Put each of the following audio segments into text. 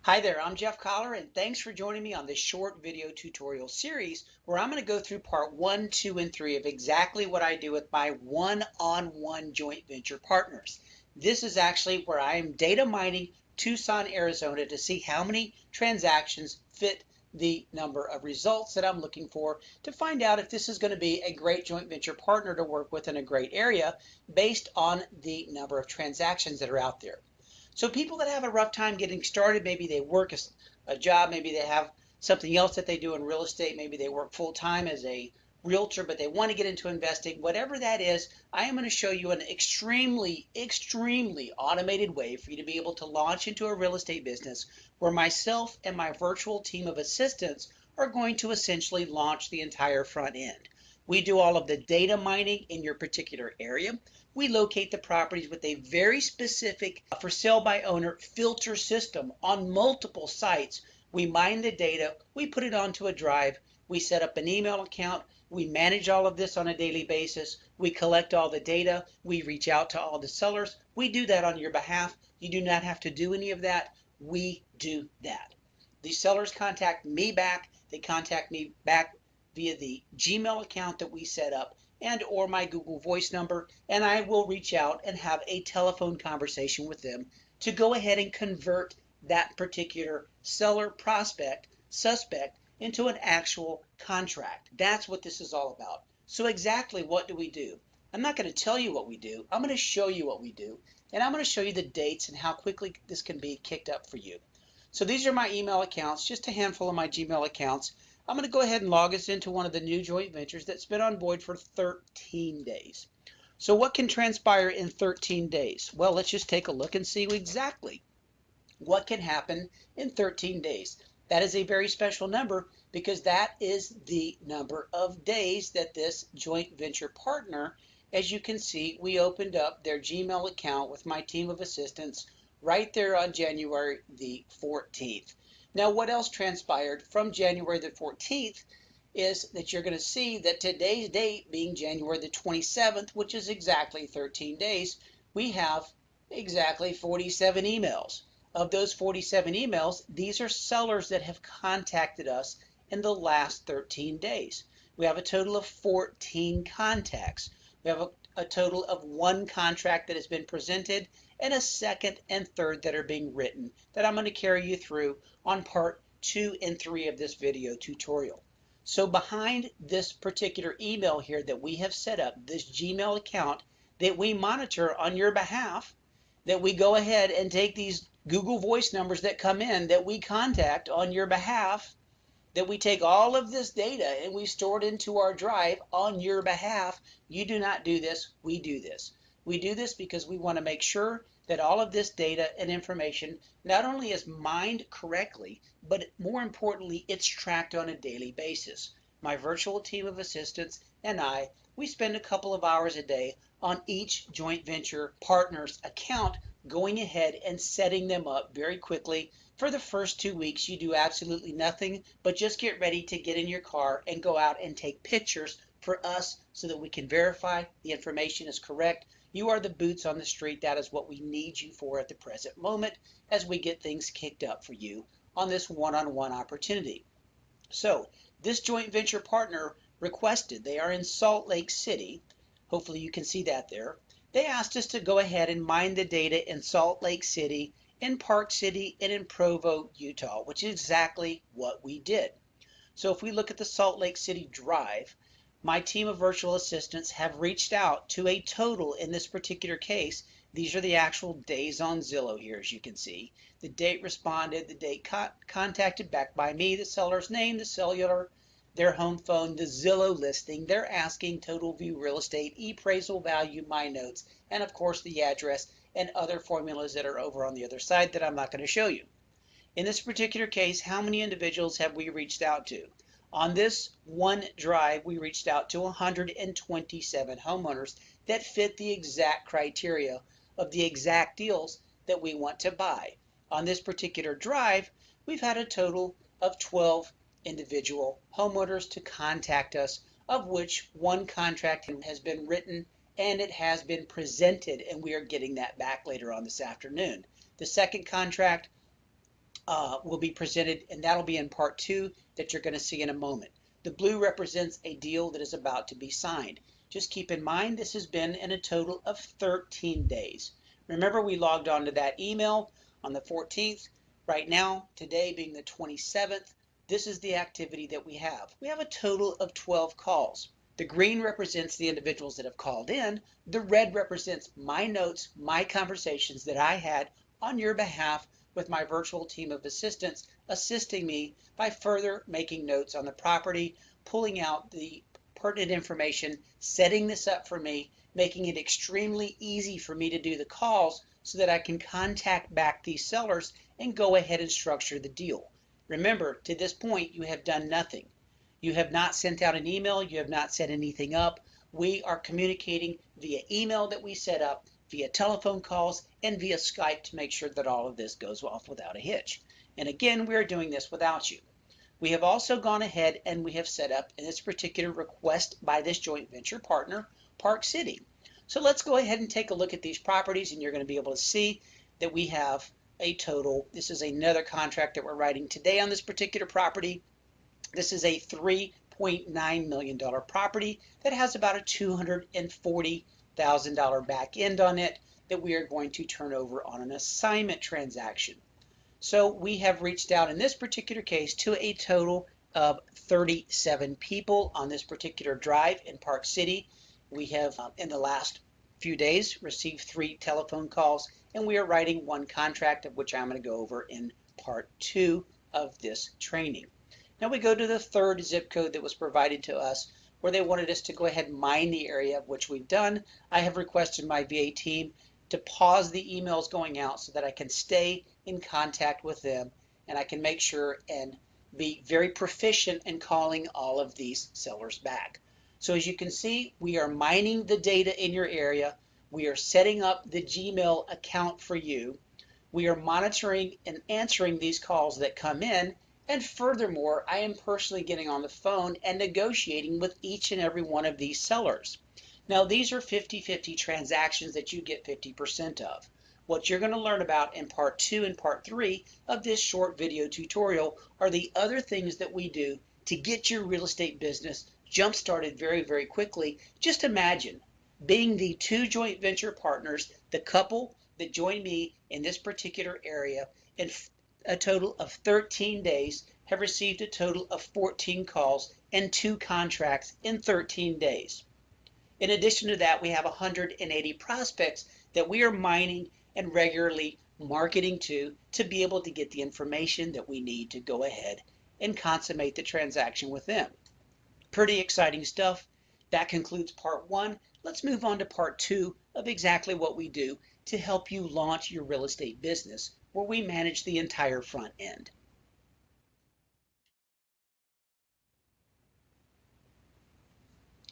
Hi there, I'm Jeff Collar, and thanks for joining me on this short video tutorial series where I'm going to go through part 1, 2, and 3 of exactly what I do with my one-on-one joint venture partners. This is actually where I am data mining Tucson, Arizona to see how many transactions fit the number of results that I'm looking for to find out if this is going to be a great joint venture partner to work with in a great area based on the number of transactions that are out there. So people that have a rough time getting started, maybe they work a job, maybe they have something else that they do in real estate, maybe they work full time as a realtor, but they want to get into investing, whatever that is, I am going to show you an extremely automated way for you to be able to launch into a real estate business where myself and my virtual team of assistants are going to essentially launch the entire front end. We do all of the data mining in your particular area. We locate the properties with a very specific for sale by owner filter system on multiple sites. We mine the data, we put it onto a drive, we set up an email account, we manage all of this on a daily basis, we collect all the data, we reach out to all the sellers. We do that on your behalf. You do not have to do any of that. We do that. The sellers contact me back. They contact me back via the Gmail account that we set up and or my Google Voice number, and I will reach out and have a telephone conversation with them to go ahead and convert that particular seller prospect suspect into an actual contract. That's what this is all about. So exactly what do we do? I'm not going to tell you what we do. I'm going to show you what we do, and I'm going to show you the dates and how quickly this can be kicked up for you. So these are my email accounts, just a handful of my Gmail accounts. I'm going to go ahead and log us into one of the new joint ventures that's been on board for 13 days. So what can transpire in 13 days? Well, let's just take a look and see exactly what can happen in 13 days. That is a very special number because that is the number of days that this joint venture partner, as you can see, we opened up their Gmail account with my team of assistants right there on January the 14th. Now, what else transpired from January the 14th is that you're going to see that today's date being January the 27th, which is exactly 13 days, we have exactly 47 emails. Of those 47 emails, these are sellers that have contacted us in the last 13 days. We have a total of 14 contacts. We have a total of one contract that has been presented and a second and third that are being written that I'm going to carry you through on part 2 and 3 of this video tutorial. So behind this particular email here that we have set up, this Gmail account that we monitor on your behalf, that we go ahead and take these Google Voice numbers that come in that we contact on your behalf, that we take all of this data and we store it into our drive on your behalf. You do not do this, we do this. We do this because we want to make sure that all of this data and information not only is mined correctly, but more importantly, it's tracked on a daily basis. My virtual team of assistants and I, we spend a couple of hours a day on each joint venture partner's account, going ahead and setting them up very quickly. For the first 2 weeks, you do absolutely nothing but just get ready to get in your car and go out and take pictures for us so that we can verify the information is correct. You are the boots on the street. That is what we need you for at the present moment as we get things kicked up for you on this one-on-one opportunity. So this joint venture partner requested, they are in Salt Lake City. Hopefully you can see that there. They asked us to go ahead and mine the data in Salt Lake City, in Park City, and in Provo, Utah, which is exactly what we did. So if we look at the Salt Lake City drive, my team of virtual assistants have reached out to a total in this particular case. These are the actual days on Zillow here, as you can see. The date responded, the date contacted back by me, the seller's name, the cellular, their home phone, the Zillow listing, their asking, total view real estate, appraisal value, my notes, and of course the address and other formulas that are over on the other side that I'm not going to show you. In this particular case, how many individuals have we reached out to? On this one drive, we reached out to 127 homeowners that fit the exact criteria of the exact deals that we want to buy. On this particular drive, we've had a total of 12 individual homeowners to contact us, of which one contract has been written and it has been presented, and we are getting that back later on this afternoon. The second contract will be presented, and that'll be in part 2 that you're going to see in a moment. The blue represents a deal that is about to be signed. Just keep in mind this has been in a total of 13 days. Remember, we logged on to that email on the 14th. Right now, today being the 27th, this is the activity that we have. We have a total of 12 calls. The green represents the individuals that have called in. The red represents my notes, my conversations that I had on your behalf with my virtual team of assistants assisting me by further making notes on the property, pulling out the pertinent information, setting this up for me, making it extremely easy for me to do the calls so that I can contact back these sellers and go ahead and structure the deal. Remember, to this point, you have done nothing. You have not sent out an email. You have not set anything up. We are communicating via email that we set up, via telephone calls, and via Skype to make sure that all of this goes off without a hitch. And again, we're doing this without you. We have also gone ahead and we have set up in this particular request by this joint venture partner, Park City. So let's go ahead and take a look at these properties, and you're going to be able to see that we have a total. This is another contract that we're writing today on this particular property. This is a $3.9 million property that has about a $240,000 back end on it that we are going to turn over on an assignment transaction. So we have reached out in this particular case to a total of 37 people on this particular drive in Park City. We have in the last few days received 3 telephone calls, and we are writing 1 contract, of which I'm going to go over in part 2 of this training. Now we go to the 3rd zip code that was provided to us, where they wanted us to go ahead and mine the area, which we've done. I have requested my VA team to pause the emails going out so that I can stay in contact with them and I can make sure and be very proficient in calling all of these sellers back. So as you can see, we are mining the data in your area. We are setting up the Gmail account for you. We are monitoring and answering these calls that come in. And furthermore, I am personally getting on the phone and negotiating with each and every one of these sellers. Now, these are 50-50 transactions that you get 50% of. What you're going to learn about in part 2 and part 3 of this short video tutorial are the other things that we do to get your real estate business jump started very, very quickly. Just imagine being the 2 joint venture partners, the couple that joined me in this particular area, in a total of 13 days, have received a total of 14 calls and 2 contracts in 13 days. In addition to that, we have 180 prospects that we are mining and regularly marketing to be able to get the information that we need to go ahead and consummate the transaction with them. Pretty exciting stuff. That concludes part 1. Let's move on to part 2 of exactly what we do to help you launch your real estate business, where we manage the entire front end.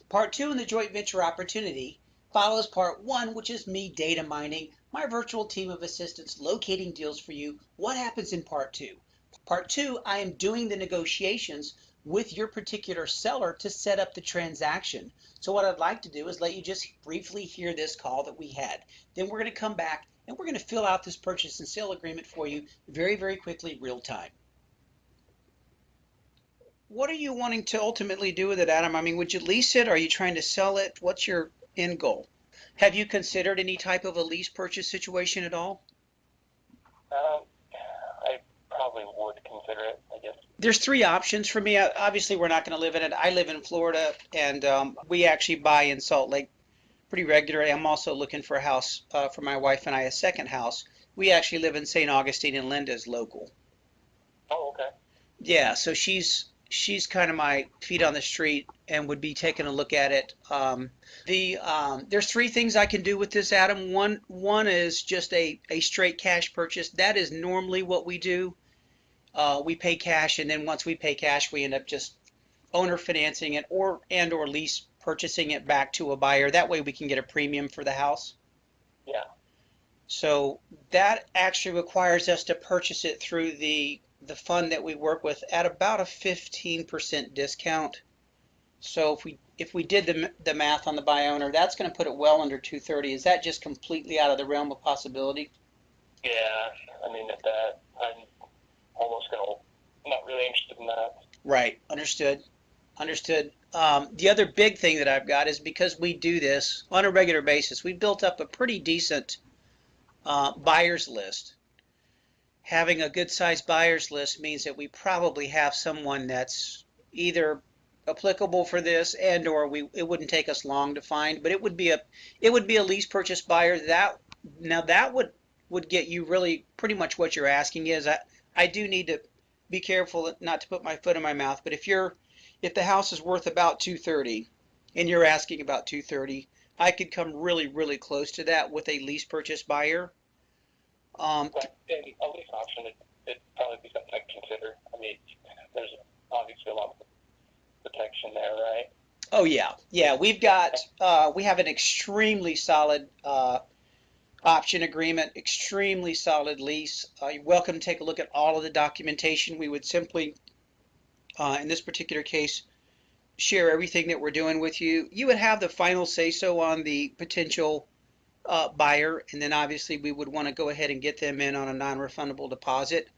Part 2 in the joint venture opportunity follows part 1, which is me data mining, my virtual team of assistants locating deals for you. What happens in part 2? Part 2, I am doing the negotiations with your particular seller to set up the transaction. So what I'd like to do is let you just briefly hear this call that we had. Then we're going to come back and we're going to fill out this purchase and sale agreement for you very, very quickly, real time. What are you wanting to ultimately do with it, Adam? I mean, would you lease it? Are you trying to sell it? What's your end goal? Have you considered any type of a lease purchase situation at all? I probably would consider it, I guess. There's 3 options for me. Obviously, we're not going to live in it. I live in Florida, and we actually buy in Salt Lake pretty regularly. I'm also looking for a house for my wife and I, a second house. We actually live in St. Augustine, and Linda's local. Oh, okay. Yeah, so she's kind of my feet on the street and would be taking a look at it. There's 3 things I can do with this, Adam. One is just a straight cash purchase. That is normally what we do. We pay cash, and then once we pay cash, we end up just owner financing it or lease purchasing it back to a buyer. That way we can get a premium for the house. Yeah. So that actually requires us to purchase it through the fund that we work with at about a 15% discount. So if we did the math on the buy owner, that's going to put it well under 230. Is that just completely out of the realm of possibility? Yeah, I mean, at that, almost not really interested in that. Right. Understood. Understood. The other big thing that I've got is because we do this on a regular basis, we've built up a pretty decent buyers list. Having a good sized buyers list means that we probably have someone that's either applicable for this and or it wouldn't take us long to find, but it would be a lease purchase buyer that now that would get you really pretty much what you're asking is I do need to be careful not to put my foot in my mouth, but if the house is worth about 230 and you're asking about 230, I could come really close to that with a lease purchase buyer. But a lease option, it'd probably be something I'd consider. I mean, there's obviously a lot of protection there, right? Oh yeah, yeah. We have an extremely solid option agreement, extremely solid lease. You're welcome to take a look at all of the documentation. We would simply, in this particular case, share everything that we're doing with you. You would have the final say so on the potential buyer, and then obviously we would want to go ahead and get them in on a non-refundable deposit.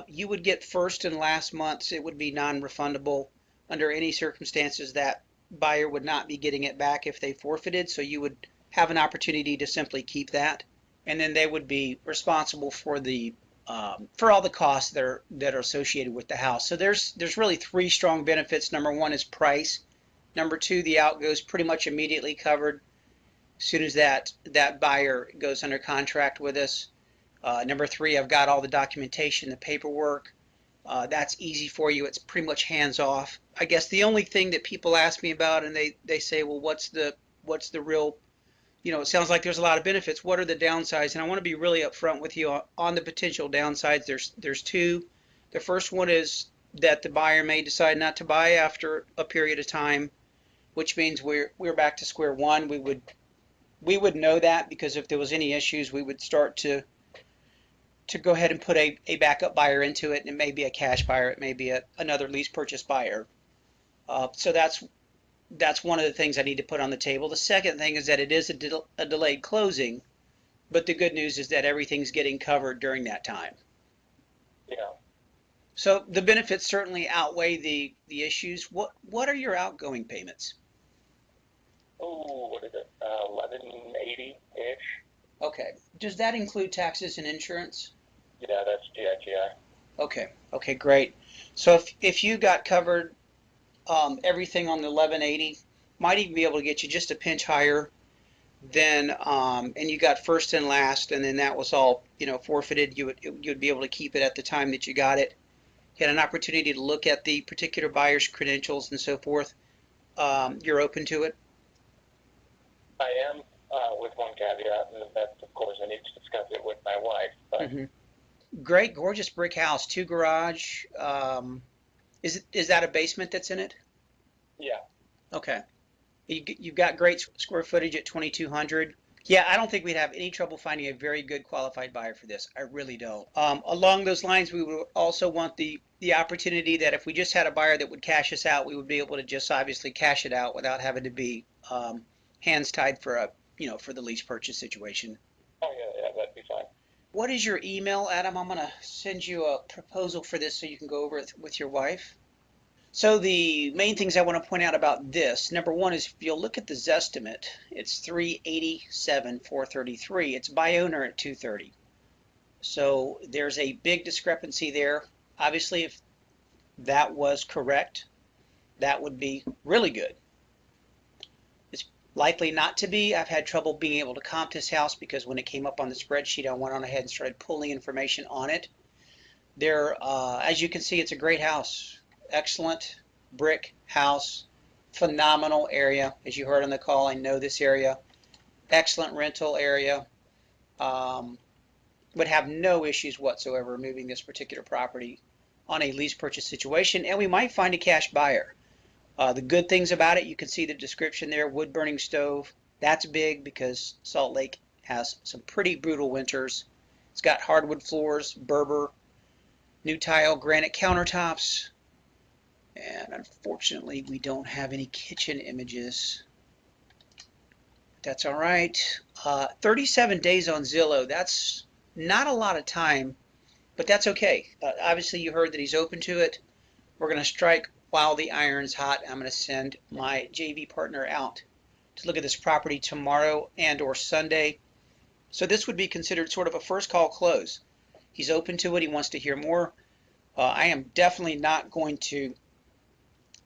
You would get first and last months. It would be non-refundable under any circumstances. That buyer would not be getting it back if they forfeited, so you would have an opportunity to simply keep that, and then they would be responsible for all the costs that are associated with the house. So there's really three strong benefits. Number one is price. Number two, the out goes pretty much immediately covered as soon as that buyer goes under contract with us. Number three, I've got all the documentation, the paperwork. That's easy for you. It's pretty much hands off. I guess the only thing that people ask me about, and they say, well, what's the real, it sounds like there's a lot of benefits. What are the downsides? And I want to be really upfront with you on the potential downsides. There's two. The first one is that the buyer may decide not to buy after a period of time, which means we're back to square one. We would know that because if there was any issues, we would start to go ahead and put a backup buyer into it. And it may be a cash buyer. It may be another lease purchase buyer. So that's one of the things I need to put on the table. The second thing is that it is a delayed closing, but the good news is that everything's getting covered during that time. Yeah. So the benefits certainly outweigh the issues. What are your outgoing payments? Oh, what is it? 1180-ish. Okay. Does that include taxes and insurance? Yeah, that's GI. Okay. Okay, great. So if you got covered everything on the 1180, might even be able to get you just a pinch higher than and you got first and last, and then that was all forfeited. You'd be able to keep it at the time that you got it. You had an opportunity to look at the particular buyer's credentials and so forth. You're open to it? I am, with one caveat, and that's, of course, I need to discuss it with my wife. But Great, gorgeous brick house, 2 garage. Is that a basement that's in it? Yeah. Okay. You've got great square footage at 2,200. Yeah, I don't think we'd have any trouble finding a very good qualified buyer for this. I really don't. Along those lines, we would also want the opportunity that if we just had a buyer that would cash us out, we would be able to just obviously cash it out without having to be hands tied for the lease purchase situation. Oh, yeah, that'd be fine. What is your email, Adam? I'm going to send you a proposal for this so you can go over it with your wife. So the main things I want to point out about this, number one is if you'll look at the Zestimate, it's $387,433. It's by owner at $230. So there's a big discrepancy there. Obviously, if that was correct, that would be really good. It's likely not to be. I've had trouble being able to comp this house because when it came up on the spreadsheet, I went on ahead and started pulling information on it. As you can see, it's a great house. Excellent brick house, phenomenal area. As you heard on the call, I know this area. Excellent rental area. Would have no issues whatsoever moving this particular property on a lease purchase situation, and we might find a cash buyer. The good things about it, you can see the description there, wood burning stove. That's big because Salt Lake has some pretty brutal winters. It's got hardwood floors, Berber, new tile, granite countertops. And unfortunately, we don't have any kitchen images. That's all right. 37 days on Zillow. That's not a lot of time but that's okay. Obviously, you heard that he's open to it. We're going to strike while the iron's hot. I'm going to send my JV partner out to look at this property tomorrow and or Sunday. So this would be considered sort of a first call close. He's open to it. He wants to hear more. I am definitely not going to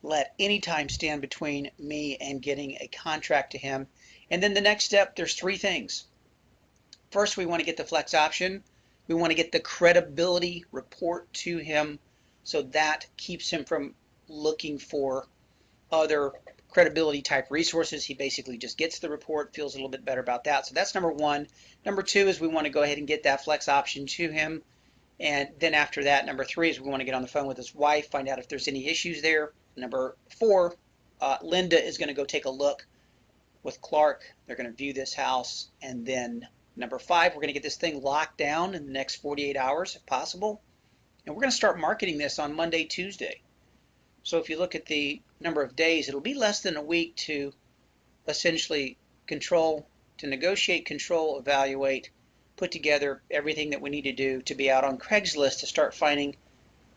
let any time stand between me and getting a contract to him. And then the next step, there's three things. First, we want to get the flex option. We want to get the credibility report to him, so that keeps him from looking for other credibility type resources. He basically just gets the report, feels a little bit better about that. So that's number one. Number two is we want to go ahead and get that flex option to him. And then after that, number three is we want to get on the phone with his wife, find out if there's any issues there. Number four, Linda is going to go take a look with Clark. They're going to view this house. And then number five, we're going to get this thing locked down in the next 48 hours if possible. And we're going to start marketing this on Monday, Tuesday. So if you look at the number of days, it'll be less than a week to essentially negotiate, control, evaluate, put together everything that we need to do to be out on Craigslist to start finding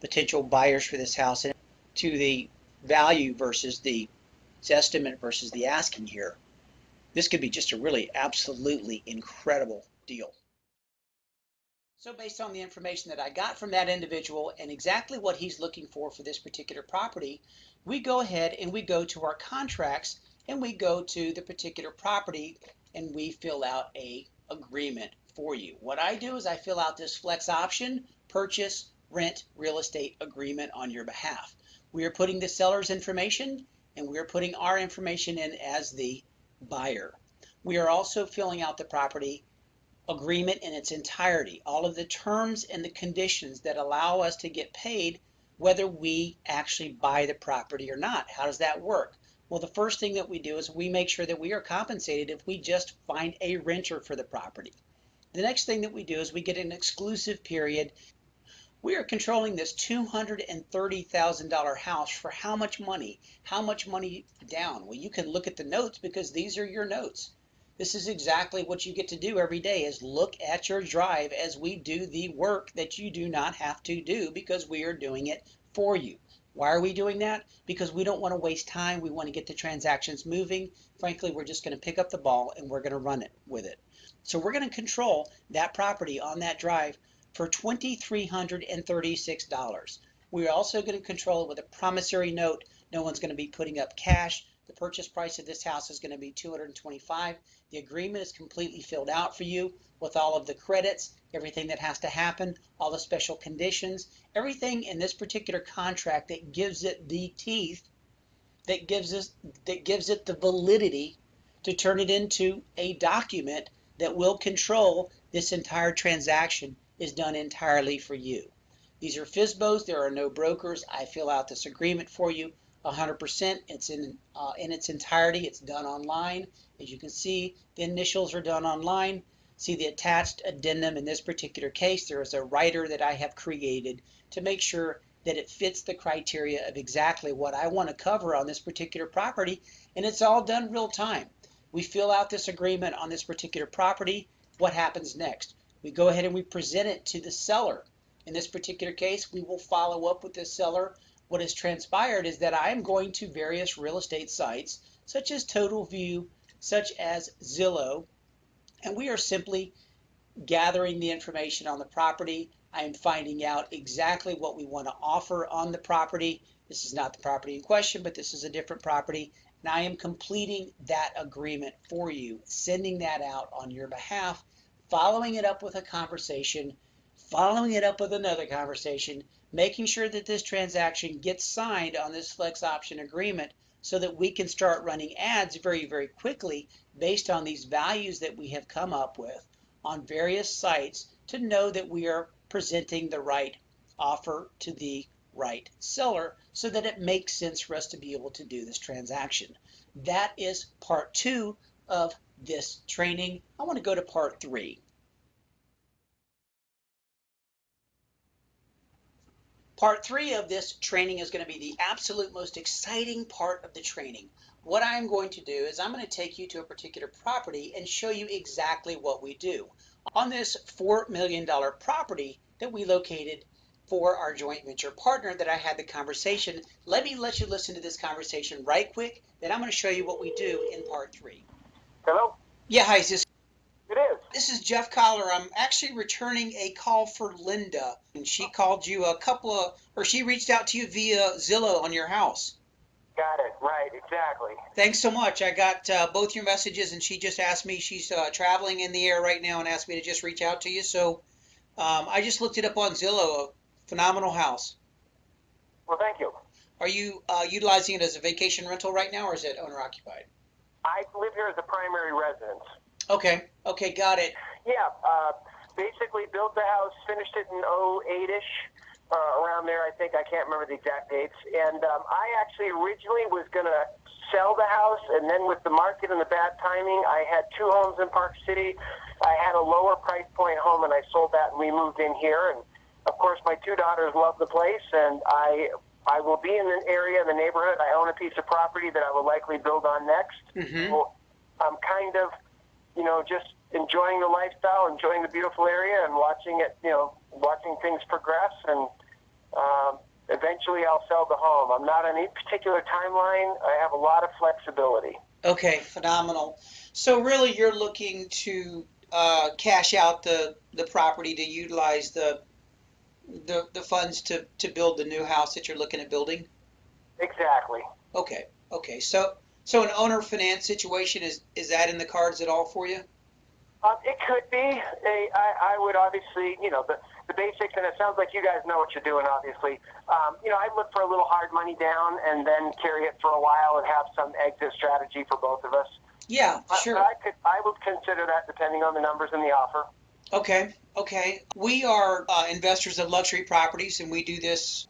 potential buyers for this house, and to the value versus the estimate versus the asking here. This could be just a really absolutely incredible deal. So based on the information that I got from that individual and exactly what he's looking for this particular property, we go ahead and we go to our contracts and we go to the particular property and we fill out a agreement for you. What I do is I fill out this flex option, purchase, rent, real estate agreement on your behalf. We are putting the seller's information and we are putting our information in as the buyer. We are also filling out the property agreement in its entirety, all of the terms and the conditions that allow us to get paid whether we actually buy the property or not. How does that work? Well, the first thing that we do is we make sure that we are compensated if we just find a renter for the property. The next thing that we do is we get an exclusive period. We are controlling this $230,000 house for how much money? How much money down? Well, you can look at the notes because these are your notes. This is exactly what you get to do every day, is look at your drive as we do the work that you do not have to do because we are doing it for you. Why are we doing that? Because we don't want to waste time. We want to get the transactions moving. Frankly, we're just going to pick up the ball and we're going to run it with it. So we're going to control that property on that drive for $2,336. We're also going to control it with a promissory note. No one's going to be putting up cash. The purchase price of this house is going to be $225,000. The agreement is completely filled out for you with all of the credits, everything that has to happen, all the special conditions, everything in this particular contract that gives it the teeth, that gives it the validity to turn it into a document that will control this entire transaction, is done entirely for you. These are FSBOs. There are no brokers. I fill out this agreement for you 100%. It's in its entirety. It's done online. As you can see, the initials are done online. See the attached addendum. In this particular case, there is a writer that I have created to make sure that it fits the criteria of exactly what I want to cover on this particular property, and it's all done real time. We fill out this agreement on this particular property. What happens next? We go ahead and we present it to the seller. In this particular case, we will follow up with the seller. What has transpired is that I am going to various real estate sites, such as Total View, such as Zillow, and we are simply gathering the information on the property. I am finding out exactly what we want to offer on the property. This is not the property in question, but this is a different property. And I am completing that agreement for you, sending that out on your behalf, following it up with a conversation, following it up with another conversation, making sure that this transaction gets signed on this flex option agreement so that we can start running ads very, very quickly based on these values that we have come up with on various sites to know that we are presenting the right offer to the right seller so that it makes sense for us to be able to do this transaction. That is part 2 of this training. I want to go to part 3. Part 3 of this training is going to be the absolute most exciting part of the training. What I'm going to do is I'm going to take you to a particular property and show you exactly what we do. on this $4 million property that we located for our joint venture partner that I had the conversation. Let me let you listen to this conversation right quick, then I'm going to show you what we do in part 3. Hello? Yeah, hi, is It is. this is Jeff Collar. I'm actually returning a call for Linda, and she called you she reached out to you via Zillow on your house. Got it. Right. Exactly. Thanks so much. I got both your messages, and she just asked me, she's traveling in the air right now and asked me to just reach out to you. So I just looked it up on Zillow. A phenomenal house. Well, thank you. Are you utilizing it as a vacation rental right now, or is it owner occupied? I live here as a primary residence. Okay. Okay, got it. Yeah. Basically built the house, finished it in 08-ish, around there, I think. I can't remember the exact dates. And I actually originally was going to sell the house, and then with the market and the bad timing, I had 2 homes in Park City. I had a lower price point home, and I sold that, and we moved in here. And, of course, my 2 daughters love the place, and I will be in the area, in the neighborhood. I own a piece of property that I will likely build on next. Mm-hmm. So I'm kind of, just enjoying the lifestyle, enjoying the beautiful area, and watching it, watching things progress. And eventually I'll sell the home. I'm not on any particular timeline. I have a lot of flexibility. Okay, phenomenal. So really, you're looking to cash out the property to utilize the funds to build the new house that you're looking at building? Exactly. Okay, okay. So an owner finance situation, is that in the cards at all for you? It could be. I would obviously, the basics, and it sounds like you guys know what you're doing, obviously. I'd look for a little hard money down and then carry it for a while and have some exit strategy for both of us. Yeah, sure. But I would consider that depending on the numbers in the offer. Okay, okay. We are investors of luxury properties, and we do this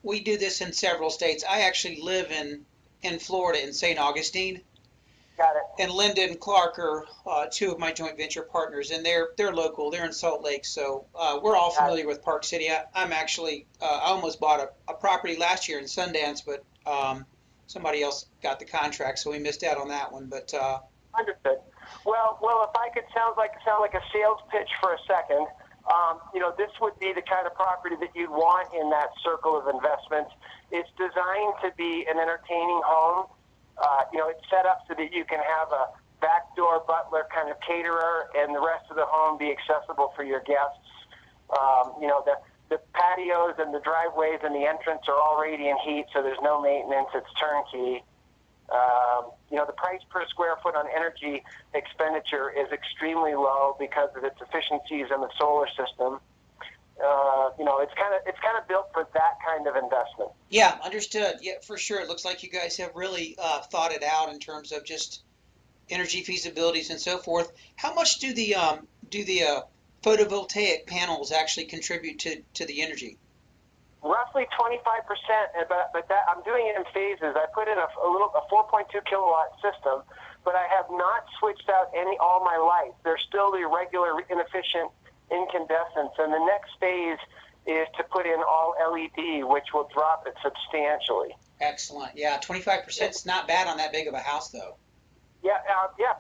in several states. I actually live in Florida, in St. Augustine. Got it. And Linda and Clark are 2 of my joint venture partners, and they're local. They're in Salt Lake, so we're all familiar with Park City. I'm actually I almost bought a property last year in Sundance, but somebody else got the contract, so we missed out on that one. But understood. Well, if I could sound like a sales pitch for a second, this would be the kind of property that you'd want in that circle of investment. It's designed to be an entertaining home. It's set up so that you can have a backdoor butler kind of caterer, and the rest of the home be accessible for your guests. The patios and the driveways and the entrance are all radiant heat, so there's no maintenance. It's turnkey. The price per square foot on energy expenditure is extremely low because of its efficiencies in the solar system. It's kind of built for that kind of investment. yeah, understood. Yeah, for sure. It looks like you guys have really thought it out in terms of just energy feasibilities and so forth. How much do the photovoltaic panels actually contribute to the energy? Roughly 25%, but that I'm doing it in phases. I put in a 4.2 kilowatt system, but I have not switched out all my lights. They're still the regular inefficient incandescents, and the next phase is to put in all LED, which will drop it substantially. Excellent. Yeah, 25% is not bad on that big of a house, though. Yeah,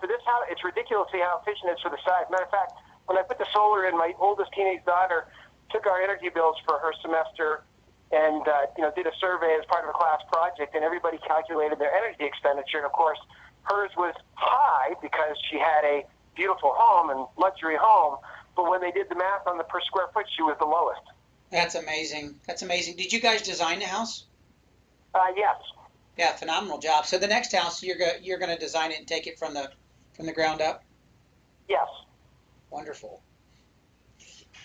for this house, it's ridiculously how efficient it is for the size. Matter of fact, when I put the solar in, my oldest teenage daughter took our energy bills for her semester and did a survey as part of a class project, and everybody calculated their energy expenditure. And of course, hers was high because she had a beautiful home and luxury home. But when they did the math on the per square foot, she was the lowest. That's amazing. That's amazing. Did you guys design the house? Yes. Yeah, phenomenal job. So the next house, you're going to design it and take it from the ground up? Yes. Wonderful.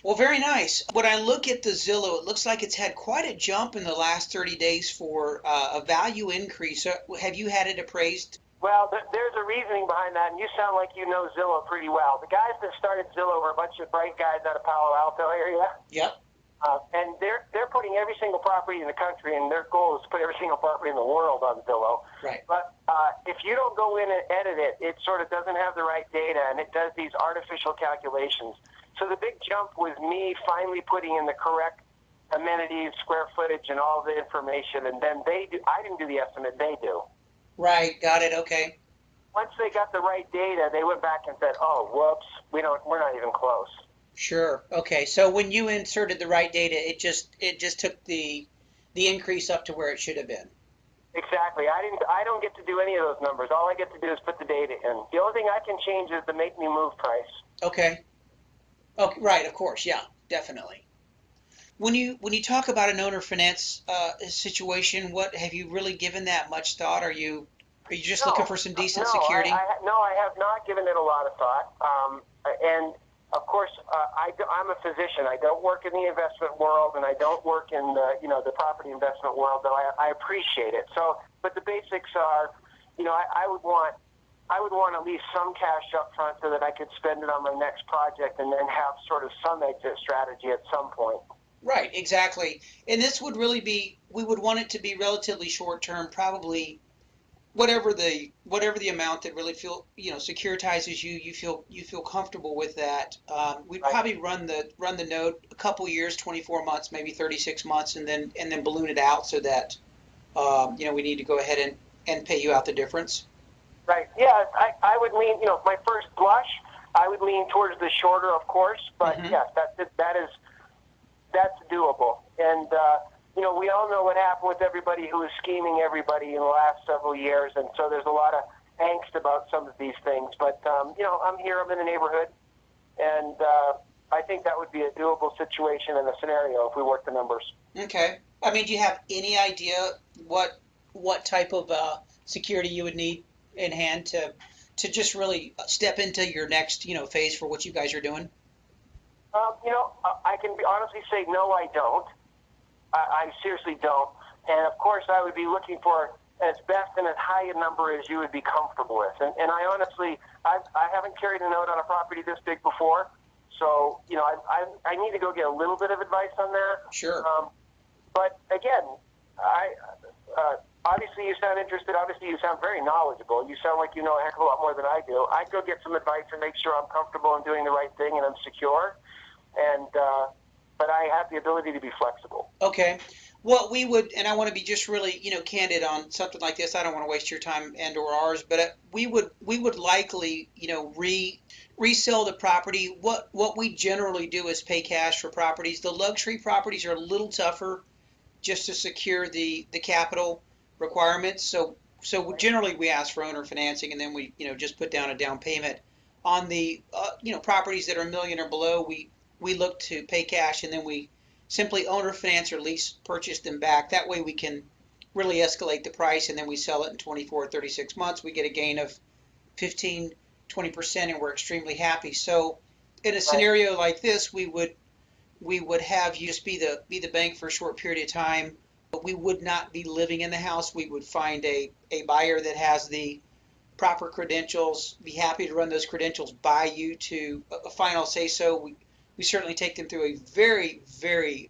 Well, very nice. When I look at the Zillow, it looks like it's had quite a jump in the last 30 days for a value increase. Have you had it appraised? Well, there's a reasoning behind that, and you sound like you know Zillow pretty well. The guys that started Zillow were a bunch of bright guys out of Palo Alto area. Yep. And they're putting every single property in the country, and their goal is to put every single property in the world on Zillow. Right. But if you don't go in and edit it, it sort of doesn't have the right data, and it does these artificial calculations. So the big jump was me finally putting in the correct amenities, square footage, and all the information, and then they do. I didn't do the estimate; they do. Right. Got it. Okay. Once they got the right data, they went back and said, "Oh, whoops, we're not even close." Sure. Okay. So when you inserted the right data, it just took the increase up to where it should have been. Exactly. I don't get to do any of those numbers. All I get to do is put the data in. The only thing I can change is the make me move price. Okay. Okay. Right. Of course. Yeah. Definitely. When you talk about an owner finance situation, what have you really given that much thought? Are you just looking No, for some decent no, security? no, I have not given it a lot of thought. And of course, I'm a physician. I don't work in the investment world, and I don't work in the property investment world. Though I appreciate it. So, but the basics are, I would want at least some cash up front so that I could spend it on my next project, and then have sort of some exit strategy at some point. Right. Exactly. And this would really be we would want it to be relatively short term, probably whatever the amount that really securitizes you, you feel comfortable with that. We'd Right. probably run the note a couple years, 24 months, maybe 36 months, and then balloon it out so that we need to go ahead and pay you out the difference. Right. Yeah, I would lean, my first blush, I would lean towards the shorter, of course, but Hmm. yes, that's doable. And, we all know what happened with everybody who was scheming everybody in the last several years, and so there's a lot of angst about some of these things. But, I'm here, I'm in the neighborhood, and I think that would be a doable situation and a scenario if we work the numbers. Okay. I mean, do you have any idea what type of security you would need in hand to just really step into your next phase for what you guys are doing? I can honestly say no, I don't. I seriously don't. And of course, I would be looking for as best and as high a number as you would be comfortable with. And I honestly, I haven't carried a note on a property this big before. So, I need to go get a little bit of advice on that. Sure. But again, obviously you sound interested. Obviously you sound very knowledgeable. You sound like you know a heck of a lot more than I do. I'd go get some advice and make sure I'm comfortable in doing the right thing and I'm secure. And, but I have the ability to be flexible. Okay. What we would, and I want to be just really, candid on something like this. I don't want to waste your time and or ours, but we would likely, resell the property. What we generally do is pay cash for properties. The luxury properties are a little tougher just to secure the capital requirements. So generally we ask for owner financing, and then we, just put down a down payment. On the properties that are a million or below, we look to pay cash, and then we simply owner finance or lease purchase them back. That way we can really escalate the price, and then we sell it in 24 or 36 months. We get a gain of 15, 20%, and we're extremely happy. So in a Right. scenario like this, we would have you just be the bank for a short period of time, but we would not be living in the house. We would find a buyer that has the proper credentials, be happy to run those credentials by you to a final say so. We certainly take them through a very, very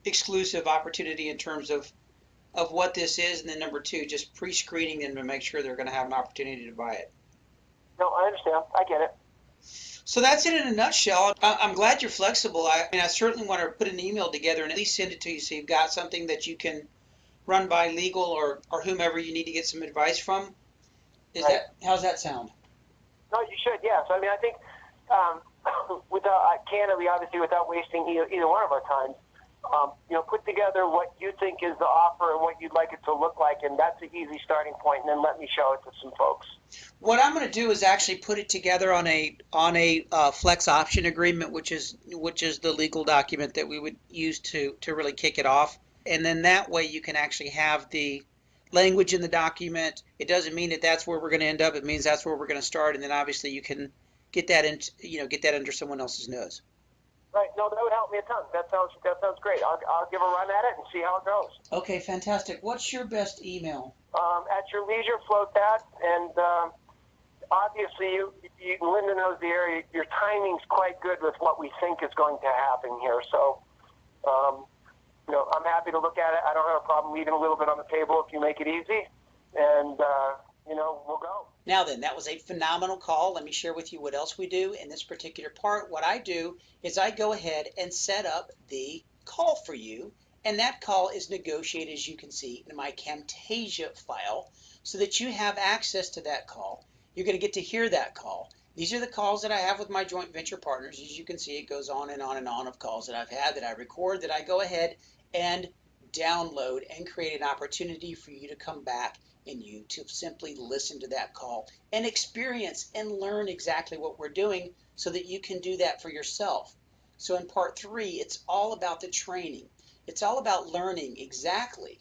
exclusive opportunity in terms of what this is, and then number two, just pre-screening them to make sure they're going to have an opportunity to buy it. No, I understand. I get it. So that's it in a nutshell. I'm glad you're flexible. I mean, I certainly want to put an email together and at least send it to you so you've got something that you can run by legal or whomever you need to get some advice from. Right. How's that sound? No, you should. Yes. I mean, I think candidly, obviously, without wasting either one of our time, put together what you think is the offer and what you'd like it to look like, and that's an easy starting point. And then let me show it to some folks. What I'm going to do is actually put it together on a flex option agreement, which is the legal document that we would use to really kick it off. And then that way you can actually have the language in the document. It doesn't mean that that's where we're going to end up. It means that's where we're going to start. And then obviously you can get that under someone else's nose. Right. No, that would help me a ton. That sounds great. I'll give a run at it and see how it goes. Okay, fantastic. What's your best email? At your leisure, float that. And obviously, Linda knows the area. Your timing's quite good with what we think is going to happen here. So, I'm happy to look at it. I don't have a problem leaving a little bit on the table if you make it easy. And, we'll go. Now then, that was a phenomenal call. Let me share with you what else we do in this particular part. What I do is I go ahead and set up the call for you, and that call is negotiated, as you can see, in my Camtasia file, so that you have access to that call. You're going to get to hear that call. These are the calls that I have with my joint venture partners. As you can see, it goes on and on and on of calls that I've had, that I record, that I go ahead and download and create an opportunity for you to come back and you to simply listen to that call and experience and learn exactly what we're doing so that you can do that for yourself. So in part 3, it's all about the training. It's all about learning exactly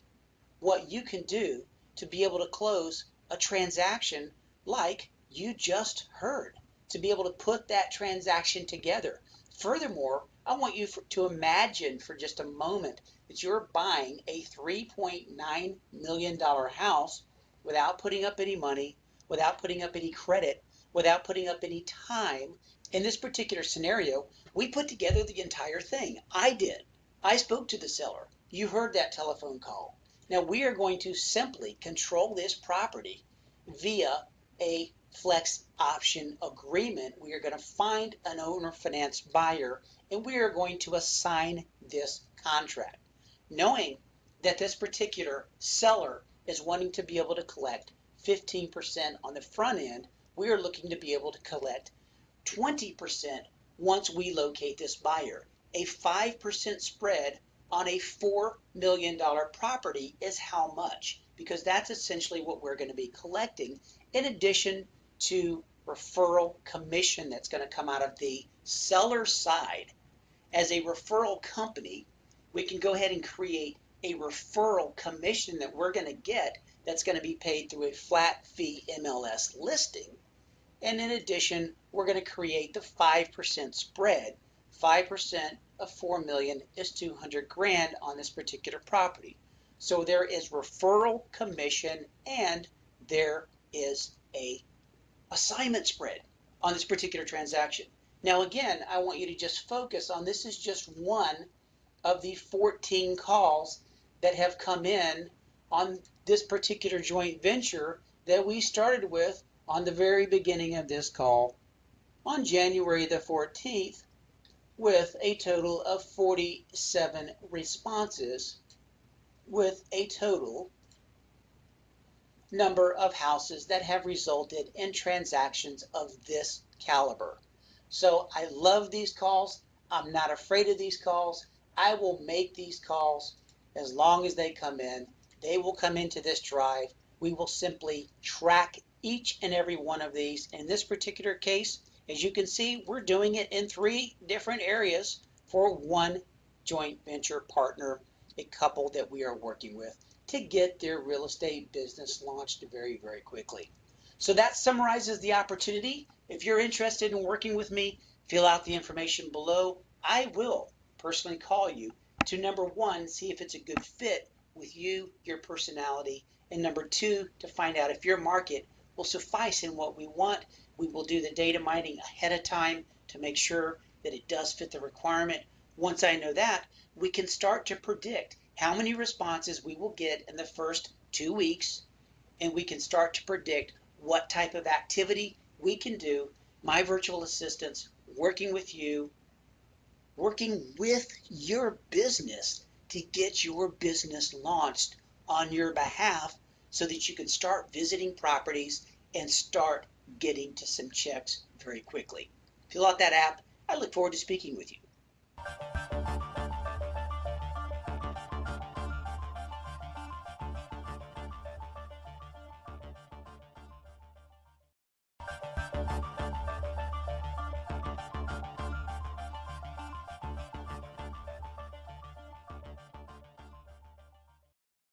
what you can do to be able to close a transaction like you just heard, to be able to put that transaction together. Furthermore, I want you to imagine for just a moment that you're buying a $3.9 million house without putting up any money, without putting up any credit, without putting up any time. In this particular scenario, we put together the entire thing. I did. I spoke to the seller. You heard that telephone call. Now we are going to simply control this property via a flex option agreement. We are going to find an owner finance buyer and we are going to assign this contract, knowing that this particular seller is wanting to be able to collect 15% on the front end. We are looking to be able to collect 20% once we locate this buyer. A 5% spread on a $4 million property is how much? Because that's essentially what we're going to be collecting, in addition to referral commission that's going to come out of the seller side. As a referral company, we can go ahead and create a referral commission that we're going to get that's going to be paid through a flat fee MLS listing. And in addition, we're going to create the 5% spread. 5% of 4 million is 200 grand on this particular property. So there is referral commission and there is a assignment spread on this particular transaction. Now again, I want you to just focus on, this is just one of the 14 calls that have come in on this particular joint venture that we started with on the very beginning of this call on January the 14th, with a total of 47 responses, with a total number of houses that have resulted in transactions of this caliber. So I love these calls. I'm not afraid of these calls. I will make these calls as long as they come in. They will come into this drive. We will simply track each and every one of these. In this particular case, as you can see, we're doing it in 3 different areas for one joint venture partner, a couple that we are working with, to get their real estate business launched very, very quickly. So that summarizes the opportunity. If you're interested in working with me, fill out the information below. I will personally call you to, number 1, see if it's a good fit with you, your personality, and number 2, to find out if your market will suffice in what we want. We will do the data mining ahead of time to make sure that it does fit the requirement. Once I know that, we can start to predict how many responses we will get in the first 2 weeks, and we can start to predict what type of activity we can do. My virtual assistants working with you, working with your business to get your business launched on your behalf so that you can start visiting properties and start getting to some checks very quickly. Fill out that app. I look forward to speaking with you.